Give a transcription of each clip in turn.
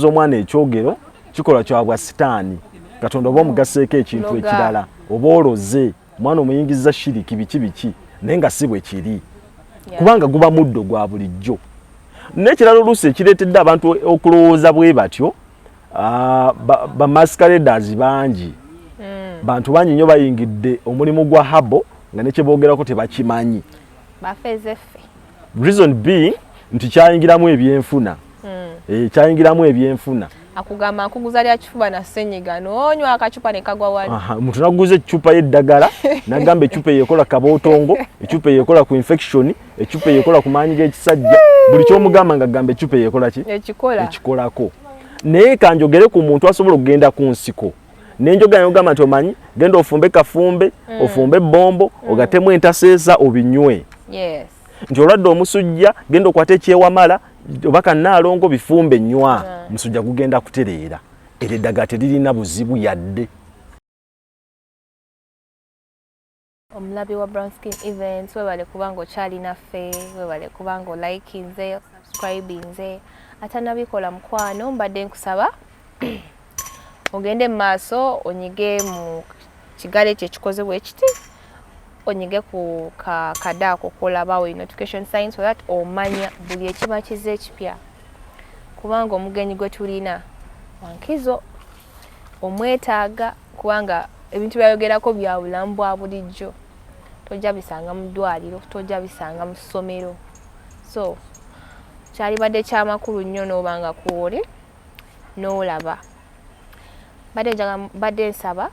Omwana ekyogero kikola kyabwa sitaani Katonda oba omugaseeko ekintu ekirala oba oloze omwana omuyingiza shiriki biki naye nga si bwe kiri kubanga guba muddo gwa bulijjo. N'ekirala oluusi ekireetedde abantu okulowooza bwe batyo ba masqueraders bangi bantu bangi nnyo bayingidde omulimu gwa habo nga ne kye boogerako tebakimanyi. Reason being nti kyayingiramu ebyenfuna. Kyayingiramu ebyenfuna. Akugamba akuguza lya kifuba na ssenyiga n'onywa akacupa ne kagwa wali. Omuntu naguza ecupa y'eddagala n'agamba ecupa eyekola kabootongo, ecupa eyekola ku infection, ecupa eyekola ku maanyi g'ekisajja. Buli ky'omugamba ng'agamba ecupa eyekola ki? Ekikolako. Naye kanjogere ku muntu asobola okugenda ku nsiko. N'enjoga n'ogamba nti omanyi genda ofumbe kafumbe, ofumbe bombo, ogatemu entaseesa obinywe. Yes. Nti olwadde omusujja genda okwate ekyewamala obaka naalongo bifumbe nnywa musujja gugenda kutereera era eddagala teririna buzibu yadde. Omulabi wa Brown Skin Events webale kubanga okyali naffe, webale kubanga olikinze, subscribinze, atanabikola mukwano mbadde nkusaba ogende mu maaso onyige mu kigale kye kikozebwa ekiti onyige ku kada kulaba notification sign so that omanya buli ekiba kize ekipya kubanga omugenyi gwe tulina wankizo omwetaaga kubanga ebintu byayogerako bya bulamu bwa bulijjo tojja bisanga mu ddwaliro tojja bisanga mu ssomero so kyali badde kyamakulu nnyo n'obanga kuwoli n'olaba badde nsaba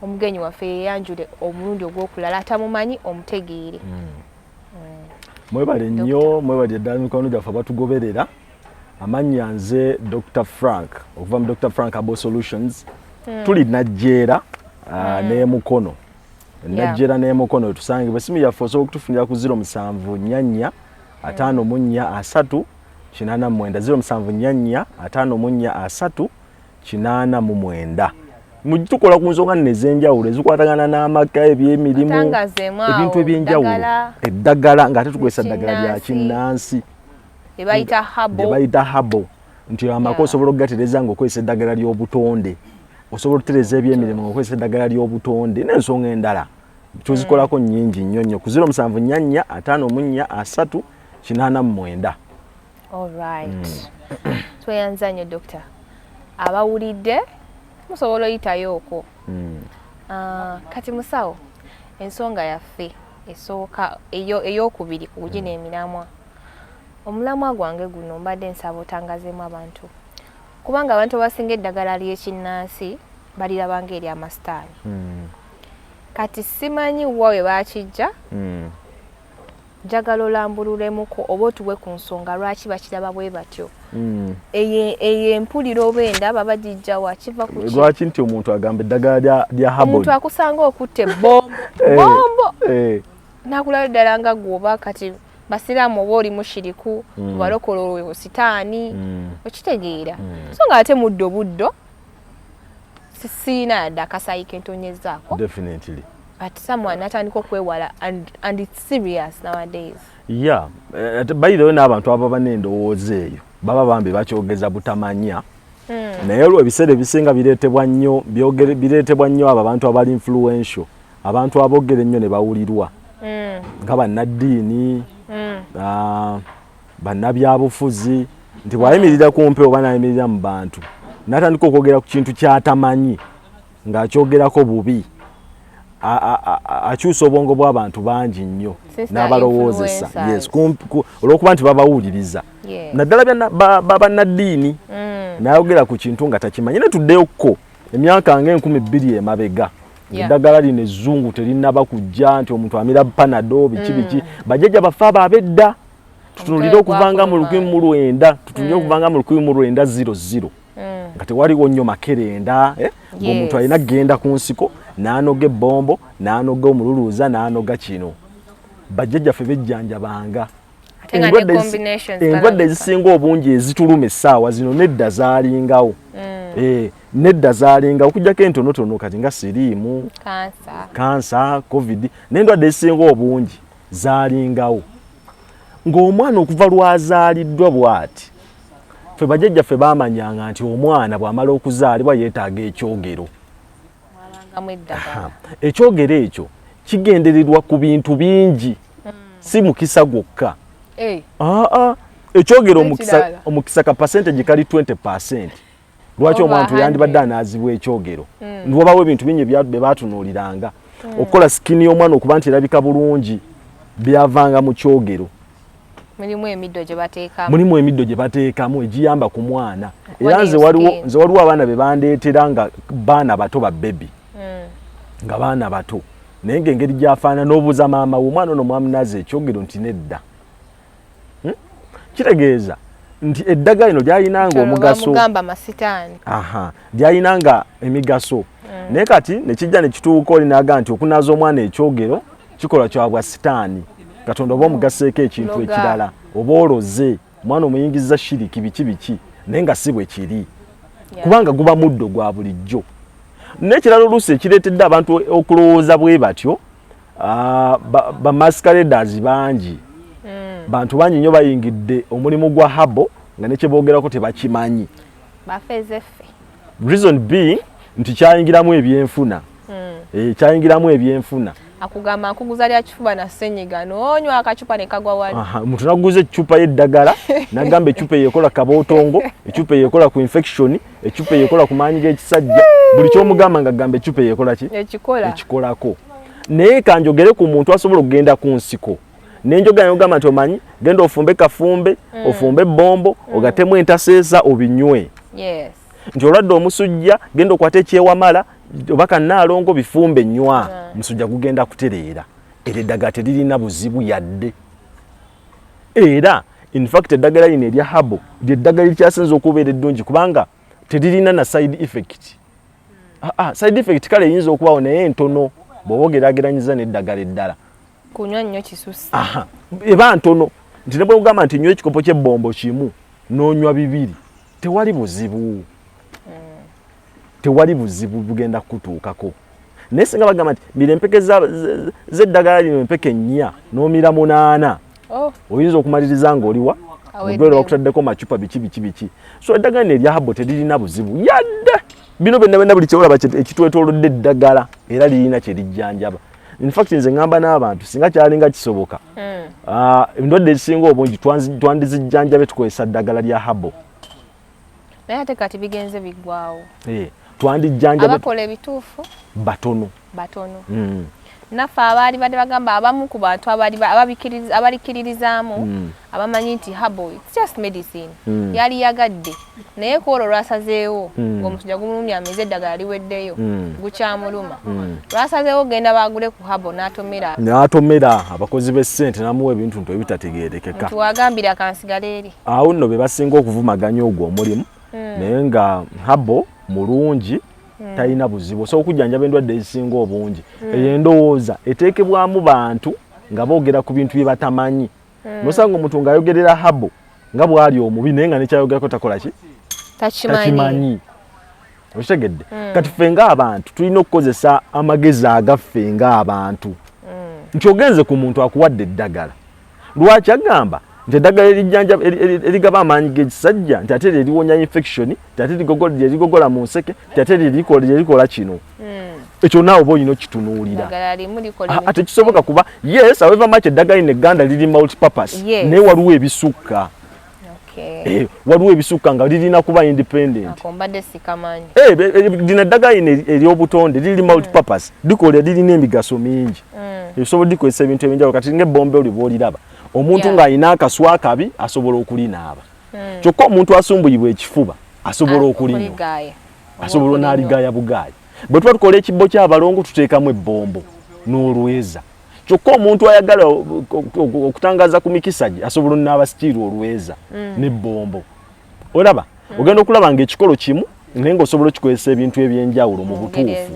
omugenyi waffe yeyanjule omulundi ogw'okulala atamumanyi omutegeere. Mwebale nnyo mwebale ddala mikono gyaffe abatugoberera amannya nze Dr. Frank okuva mu Dr. Frank Abo Solutions tuli Najjeera n'emukono Najjeera n'emukono tusangibwa essimu yaffe osobola okutufunira ku 074 54 3 074 54 mujitukola ku nsonga nezenjawulo ezikwatagana n'amaka ebyemirimu ebintu ebyenjawulo eddagala ng'ate tukozesa eddagala lya kinnansi ebayita habo nti amaka osobola okugatereza ng'okozesa eddagala ly'obutonde osobola okutereza ebyemirimu ng'okozesa eddagala ly'obutonde n'ensonga endala tuzikolako nnyingi nnyo nnyo ku 074 54 3 Alright. Tweyanza nnyo Doctor. Abawulidde musobola oyitayo okwo. Kati musawo ensonga yaffe esooka ey'okubiri kugina emiramwa. Omulamwa gwange guno mbadde nsaba otangazeemu abantu. Kubanga abantu abasinga eddagala ly'ekinnansi balirabanga eri amasitaani. Kati simanyi wawe bakijja. Njagala olambululemuko oba otuwe ku nsonga lwaki bakiraba bwe batyo. Eyo empuliro oba endaba bagijja wakiva ku ki? Lwaki nti omuntu agamba eddagala lya habo. Omuntu akusanga okutte bombo. Nakulaba ddala nga gwoba kati basiraamu oba oli mushiriku balokolo sitaani okitegeera. So nga ate muddo buddo sisiina yadde akasayi kentonyezaako. Definitely. But someone natandika okwewala and it's serious nowadays. Yeah, by the way n'abantu ababa n'endowooza eyo baba bambi bakyogeza butamanya. Naye olwo ebiseera ebisinga bireetebwa nnyo abo abantu abali influential, abantu aboogera ennyo ne bawulirwa nga bannaddiini, bannabyabufuzi, nti bwayimirira kumpi oba nayimirira mu bantu n'atandika okwogera ku kintu ky'atamanyi ng'akyogerako bubi. Akyusa obwongo bw'abantu bangi nnyo n'abalowoozesa. Yes, olw'okuba nti babawuliriza naddala bannaddiini n'ayogera ku kintu nga takimanyi. Ne tuddeyokko emyaka nga2000 emabega eddagala lino ezzungu terinaba kujja nti omuntu amira panado biki bajjajja baffe abo ab'edda tutunulire okuvanga mu 1900 nga tewaliwo nnyo makerenda ng'omuntu alina kgenda ku nsiko n'anoga ebbombo n'anoga omululuuza n'anoga kino. Bajjajjaffe bejjanjabanga endwadde ezisinga obungi ezituluma essaawa zino nedda zaalingawo. Nedda zaalingawo okujjako entonotono kati nga siriimu, kansa, covid n'endwadde ezisinga obungi zaalingawo. Ng'omwana okuva lwazaaliddwa bw'ati ffe bajjajjaffe baamanyanga nti omwana bw'amala okuzaalibwa yeetaaga ekyogero. Ekyogero ekyo kigendererwa ku bintu bingi, si mukisa gwokka. Ekyogero omukisa ka percentage kali 20%. Lwaki omuntu yandibadde anaazibwa ekyogero? Ndwabawo ebintu bingi bye baatunuuliranga. Okukola sikini y'omwana okuba nti erabika bulungi byavanga mu kyogero. Mulimu emiddo gye bateekamu egiyamba ku mwana. Era nze waliwo abaana be bandeetera nga baana bato ba bebi. Nga baana bato. Naye ng'engeri gy'afaana n'obuuza maama we omwana ono mwamunaaza ekyogero nti nedda. Kitegeeza nti eddagala lino lyayinanga omugaso. Lyayinanga emigaso. Naye kati ne kijja ne kituuka oli n'agamba nti okunaaza omwana ekyogero kikola kya bwa sitaani. Katonda oba omugaseeko ekintu ekirala oba oloze omwana omuyingiza shiriki biki naye nga si bwe kiri. Kubanga guba muddo gwa bulijjo. N'ekirala oluusi ekireetedde abantu okulowooza bwe batyo, bamasqueraders bangi. Bantu bangi nnyo bayingidde omulimu gwa habo nga ne kye boogerako tebakimanyi. Reason being nti kyayingiramu ebyenfuna. Kyayingiramu ebyenfuna. Akugamba nkuguza lya kifuba na ssenyiga n'onywa akacupa ne kagwa wali. Omuntu naguza ecupa y'eddagala n'agamba ecupa eyekola kabootongo, ecupa eyekola ku infection, ecupa eyekola ku maanyi g'ekisajja. Buli ky'omugamba ng'agamba ecupa eyekola ki? Ekikolako. Naye kanjogere ku muntu asobola okugenda ku nsiko. N'enjogera n'ogamba nti omanyi genda ofumbe kafumbe, ofumbe bombo, ogatemu entaseesa obinywe. Nti olwadde omusujja genda okwata ekyewamala oba kannaalongo bifumbe nnywa. Musujja gugenda kutereera. Era eddagala teririna buzibu yadde. Era in fact eddagala lino erya habo ly'eddagala likyasinza okubeera eddungi kubanga teririna na side effect. Side effect kale eyinza okubaawo naye ntono bw'oba ogeraageranyiza n'eddagala eddala. Kunywa nnyo kisusse. Eba ntono. Nti ne bwe ugamba nti nywa ekikopo ky'ebbombo kimu n'onywa bibiri tewali buzibu. Tewali buzibu bugenda kutuukako. Naye singa bagamba nti mira empeke z'eddagala lino empeke 4 n'omira 8. Oyinza okumaliriza ng'oliwa ogwera wakutaddeko macupa biki. So eddagala lino erya habo teririna buzibu yadde. Bino byonna buli kyewolaba ekitwetoolodde eddagala era lirina kye lijjanjaba. In fact nze ngamba n'abantu singa kyalinga kisoboka endwadde ezisinga obungi twandizijjanjabe tukozesa ddagala lya habo. Naye ate kati bigenze biggwaawo. Twandijjanjabe abakola ebituufu batono. Naffe abaali badde bagamba abamu ku bantu abalikiririzaamu abamanyi nti habo it's just medicine yali yagadde naye kwolwo lwasazeewo ng'omusujja gumulumya ameze eddagala liweddeyo gukyamuluma lwasazeewo genda bagule ku habo n'atomera abakozi b'essente n'amuwa ebintu nti ebitategeerekeka tuwagambire akansigala eri awo nno be basinga okuvumaganya ogwo omulimu naye nga habo mulungi talina buzibu so okujjanjaba endwadde ezisinga obungi eyo endowooza eteekebwamu bantu nga boogera ku bintu bye batamanyi nosanga omuntu ng'ayogerera habo nga bw'ali omubi naye nga nekyayogerako takola ki takimanyi okitegedde kati ffe ng'abantu tulina okukozesa amagezi agaffe ng'abantu nti ogenze ku muntu akuwadde eddagala lwaki agamba nti eddagala erigaba amaanyi g'ekisajja nti ate eriwonya infection nti ate erigogola mu nseke nti ate erikola kino ekyo naawe oba olina okitunuulira ate kisoboka kuba yes however much eddagala lino egganda liri multipurpose naye waliwo ebisukka waliwo ebisukka nga lirina kuba independent lino eddagala lino ery'obutonde liri multipurpose lirina emigaso mingi ebisobola likozesa ebintu ebyenjawulo kati ng'ebbombe oli bw'oliraba omuntu ng'alina akaswa akabi asobola okulinaaba kyokka omuntu asumbuyibwa ekifuba asobola okulinywa asobola n'aligaaya bugaaya bwe tuba tukola ekibbo ky'abalongo tuteekamu ebbombo n'olweza kyokka omuntu ayagala okutangaza ku mikisa gye asobola n'aba sitiiri olweza n'ebbombo olaba ogenda okulaba ng'ekikolo kimu naye ng'osobola okikozesa ebintu ebyenjawulo mu butuufu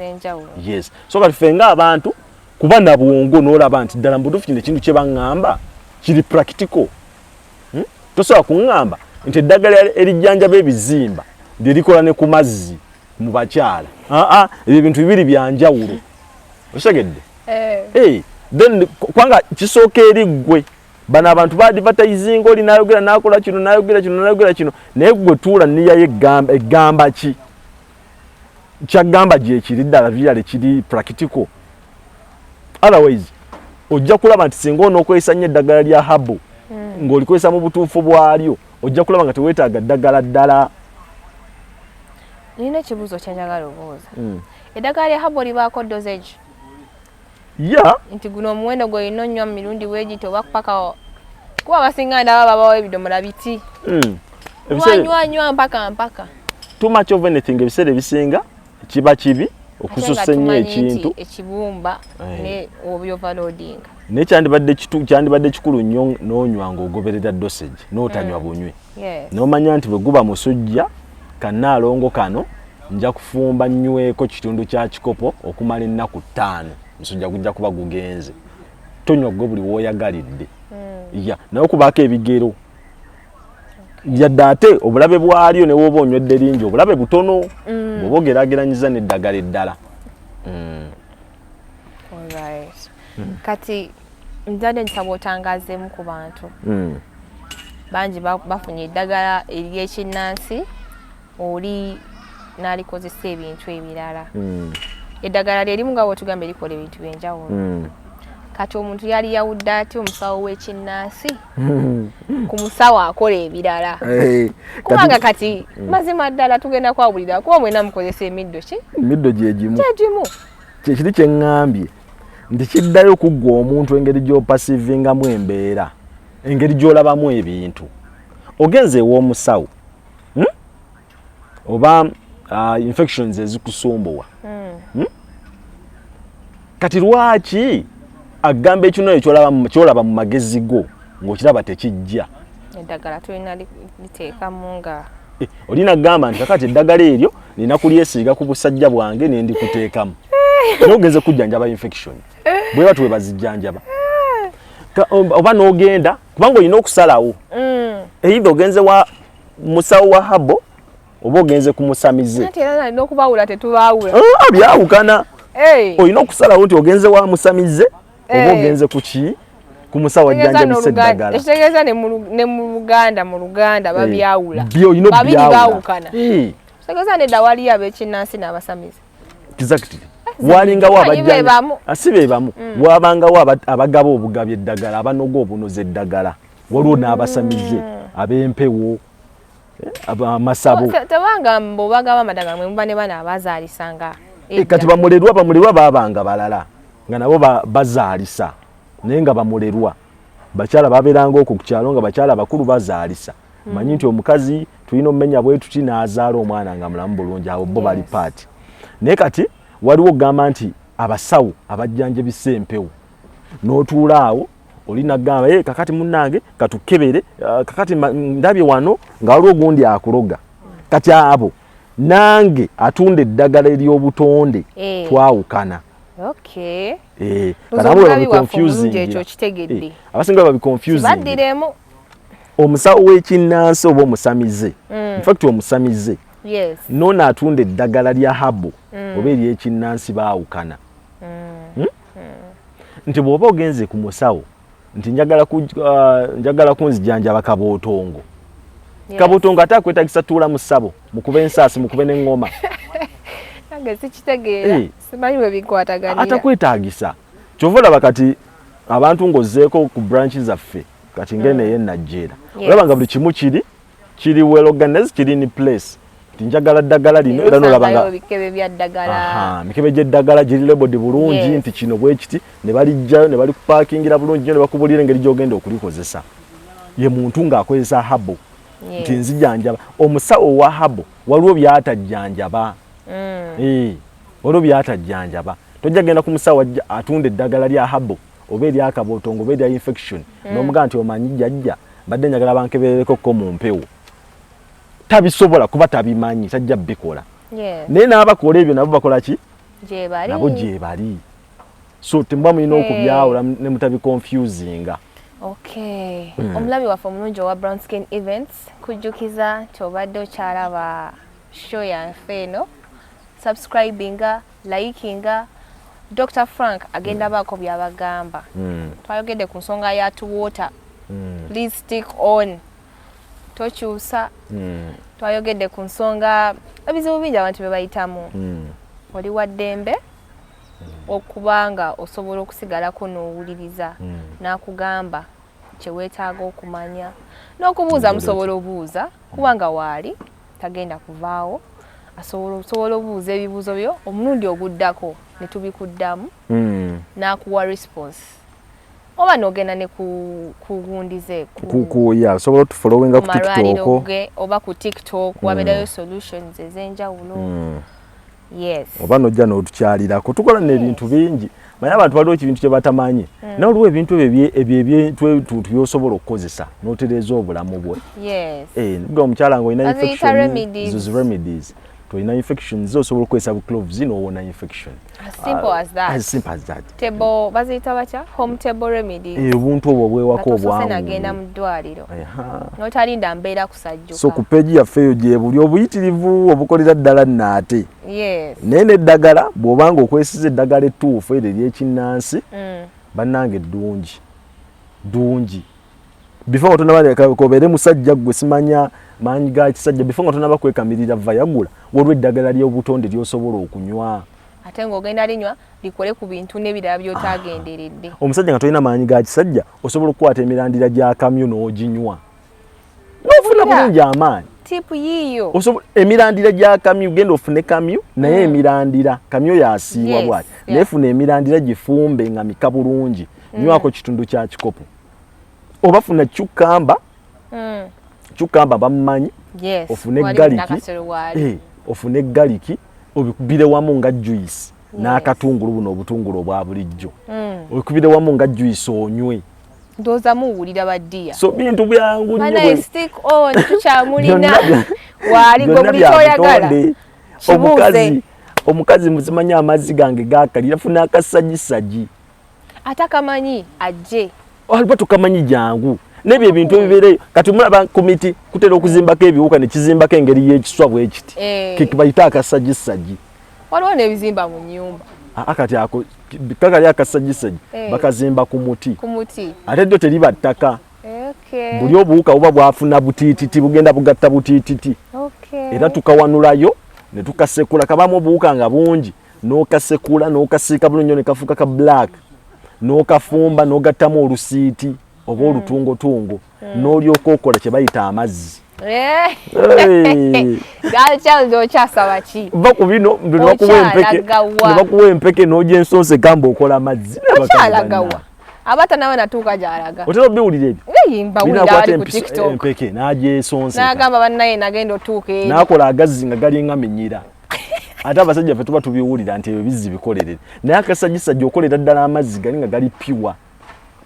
yes so kati ffe ng'abantu kuba na bwongo n'olaba nti ddala mu butuufu kino ekintu kye baŋŋamba kiri practical tosobola kuŋŋamba nti eddagala erijjanjaba ebizimba lye likola ne ku mazzi mu bakyala ebyo bintu bibiri byanjawulo okitegedde then kwanga kisooka eri ggwe bana abantu ba advertising oli nayogera nakola kino nayogera kino naye gwe tuula niya egamba ki kyagamba je kiridala byale kiri practical. Otherwise ojja kulaba nti singa onokozesa nnyo eddagala lya habo ng'olikozesa mu butuufu bwalyo ojja kulaba nga teweetaaga ddagala ddala. Nina ekibuuzo kyenjagala obuuza. Eddagala lya habo libaako dosage? Nti guno omuwendo gw'olina onywa mu mirundi weegiti oba kupaka kuba basinga ndaba babawo ebidomola biti. Wanywa mpaka. Too much of anything ebiseera ebisinga kiba kibi okususa ennyo ekintu ekibumba ne overloading. Naye kyandibadde kikulu nnyo n'onywa ng'ogoberera dosage n'otanywa bunywi. N'omanya nti bwe guba musujja kannaalongo kano nja kufumba nyweko kitundu kya kikopo okumala ennaku 5 musujja gujja kuba gugenze. Tonywa gwe buli w'oyagalidde. Naye okubaako ebigero yadde ate obulabe bwalyo ne wooba onywedde lingi obulabe butono bw'oba ogeraageranyiza n'eddagala eddala. Kati nzadde nsaba otangazeemu ku bantu bangi bafunye eddagala ery'ekinnansi oli n'alikozesa ebintu ebirala. Eddagala lyerimu nga bw'otugamba erikola ebintu by'enjawulo. Kati omuntu yali yawudde ati omusawo w'ekinnansi ku musawo akola ebirala. Kubanga kati mazima ddala tugenda kwawulira kuba mwena mukozesa emiddo ki? Emiddo gyegimu. Kyekiri kye ŋŋambye nti kiddayo okuggwa omuntu engeri gy'opasivingamu embeera, engeri gy'olabamu ebintu. Ogenze ew'omusawo oba infections ezikusumbuwa. Kati lwaki agamba ekino kyolaba mu magezi go ng'okiraba tekijja? Eddagala tulina liteekamu nga olina gamba nti kakati eddagala eryo nina kulyesiiga ku busajja bwange ne ndikuteekamu. N'ogenze kujjanjaba infection bweba tuwe bazijjanjaba. Oba n'ogenda kubanga olina okusalawo. Either ogenze wa musawo wa habo oba ogenze ku musamize. Ate era nalina okubaawula tetubaawula. Byawukana. Olina okusalawo nti ogenze wa musamize oba ogenze ku ki ku musawo ajjanjabisa eddagala. Ekitegeeza ne mu Luganda babyawula. Babiri baawukana. Kitegeeza nedda waliyo ab'ekinnansi n'abasamize. Exactly. Walingawo abajjanjabi asibe bamu wabangawo abagaba obugabi eddagala abanoga obunoze eddagala waliwo n'abasamize ab'empewo amasabo. Tebanga mbobagaba amadagala mwe muba ne bana abazaalisanga. Kati bamulerwa baabanga balala nga nabo bazaalisa naye nga bamulerwa bakyala babeeranga okwo ku kyalo nga bakyala bakulu bazaalisa. Manyi nti omukazi tulina omumenya bwe tuti n'azaala omwana nga mulamu bulungi abo bo bali paati. Naye kati waliwo gamba nti abasawo abajjanjabisa empewo n'otuula awo oli nagamba kakati munnange katukebere kakati ndabye wano nga waliwo gundi akuloga. Kati abo nange atunda eddagala ery'obutonde twawukana. Abasinga babi confusing. Omusawo w'ekinnansi oba omusamize. In fact omusamize nona atunda eddagala lya habo oba ery'ekinnansi baawukana. Nti bw'oba ogenze ku musawo nti njagala kunzijanjaba kabootongo. Kabootongo ate akwetagisa tuula mu ssabo mukube ensaasi mukube n'eŋŋoma. Nange sikitegeera simanyi bwe bikwataganira. Atakwetagisa kyova olaba kati abantu ng'ozzeeko ku branchi zaffe kati ngene y'enajjeera olaba nga buli kimu kiri well organized kiri in place. Njagala ddagala lino era nolaba nga bikebe bya ddagala. Mikebe gy'eddagala giri labeled bulungi nti kino bwe kiti ne balijja ne bali kupakingira bulungi ne bakubulira engeri gy'ogenda okulikozesa. Ye muntu ng'akozesa habo nti nzijanjaba. Omusawo wa habo waliwo by'atajjanjaba. Waliwo by'atajjanjaba. Tojja genda ku musawo atunda eddagala lya habo oba eryakabootongo oba erya infection n'omugamba nti omanyi jjajja badde njagala bankeberereko ko mu mpewo. Tabisobola kuba tabimanyi tajja bikola. Naye n'abakola ebyo nabo bakola ki? Nabo gye bali. So temba mulina okubyawula ne mutabi confusinga. Omulabi waffe omulungi owa Brown Skin Events kujjukiza nti obadde okyalaba show yaffe eno subscribinga likinga Dr. Frank agenda baako byabagamba. Twayogedde ku nsonga ya tuwota please stick on tokyusa twayogedde ku nsonga ebizibu bingi abantu bye bayitamu oli wa ddembe okubanga osobola okusigalako n'owuliriza n'akugamba kye weetaaga okumanya n'okubuuza musobola obuuza kubanga waali tagenda kuvaawo osobola obuuza ebibuuzo byo omulundi oguddako ne tubikuddamu n'akuwa response oba n'ogenda ne kugundize osobola otufollowinga ku TikTok oba ku TikTok wabeerayo solutions ez'enjawulo yes oba nojja n'otukyalirako tukola n'ebintu bingi manya abantu waliwo ekintu kye batamanyi naye waliwo ebintu ebyo byosobola okukozesa n'otereeza obulamu bwe nibwa omukyala nga olina remedies tolina infections osobola okukozesa cloves n'owona infection as simple as that table baziyita batya home table remedies obuntu obwo obwewako obwangu nagenda mu ddwaliro n'otalinda mbeera kusajjuka so ku peegi yaffe eyo gye buli obuyitirivu obukolera ddala nnaate naye n'eddagala bw'obanga okwesiza eddagala ettuufu eryo ery'ekinnansi bannange ddungi before otonabakobeere musajja gwe simanya maanyi ga kisajja before nga tonaba kwekamirira vayagula waliwo eddagala ly'obutonde ly'osobola okunywa ate ng'ogenda linywa likole ku bintu n'ebirala by'otaagenderedde omusajja nga tolina maanyi ga kisajja osobola okukwata emirandira gya kamyu n'oginywa n'ofuna bulungi amaanyi tipu yiyo emirandira gya kamyu genda ofune kamyu naye emirandira kamyu yasiibwa bwati naye funa emirandira gifumbe nga mika bulungi nywako kitundu kya kikopo oba funa cucamba bamumanyi ofune galiki obikubire wamu nga juice n'akatungulu buno obutungulu obwa bulijjo obikubire wamu nga juice onywe ndoza muwulira baddiya so bintu byangu nnyo stick on tukyamulina wali gwe buli kyoyagala omukazi muzimanya amazzi gange gakalira funa akasagisaji atakamanyi ajje waliwo tukamanyi jangu nebyo ebintu ebibeereyo kati mulaba komiti kutera okuzimbako ebiwuka ne kizimbako engeri y'ekiswa bwekiti kibayita akasagisaji waliwo n'ebizimba mu nnyumba kati ako kakali akasagisaji bakazimba ku muti ate ddyo teriba ttaka buli obuwuka buba bwafuna butiititi bugenda bugatta butiititi era tukawanulayo ne tukasekula kabamu obuwuka nga bungi n'okasekula n'okasiika bulungi ne kafuuka ka black n'okafumba n'ogattamu olusiiti oba olutungotungo n'olyoka okola kye bayita amazzi okyasaba ki va ku bino nebakuwa empeke n'ogya ensonse gamba okola amazzi okyalagawa abata nawe natuuka gy'alaga otera obiwulira ebyo empeke n'agya ensonse n'agamba bannaye nagenda otuuka eri n'akola agazzi nga galinga menyira ate abasajja ffe tuba tubiwulira nti ebyo bizzi bikolerere naye akasagisajja okolera ddala amazzi gali nga gali piwa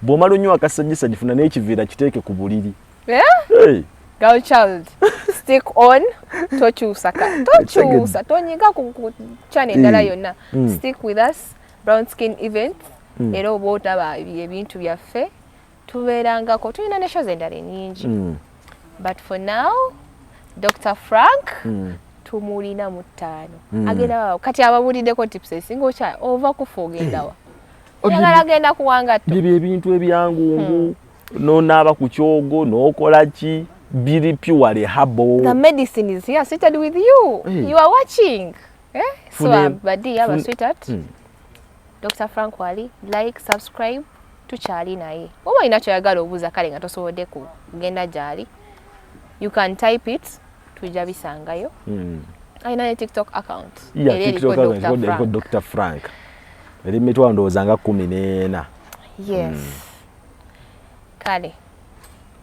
bw'omala onywa akasagisajja funa n'ekiviira kiteeke ku buliri girl child stick on tokyusa tonyiga ku channel endala yonna stick with us Brown Skin Events era oba otaba ebintu byaffe tubeerangako tulina ne shows endala nnyingi but for now Dr. Frank tumulina mu 5 agenda kati ababuliddeko tips esinga okya ova kufa ogendawa oyagala agenda kuwanga bibyo ebintu ebyangungu n'onaaba ku kyogo n'okola ki biri purely herbal. The medicine is here seated with you. You are watching. So badi aba sweetheart. Dr. Frank Wali, like, subscribe to Charlie naye. Oba ina kyoyagala obuuza kale nga tosobodde kugenda gyali. You can type it tujja bisangayo. Aina ne TikTok account. TikTok account Dr. Frank. Eri mitwalo ndowooza nga 14. Yes. Kale.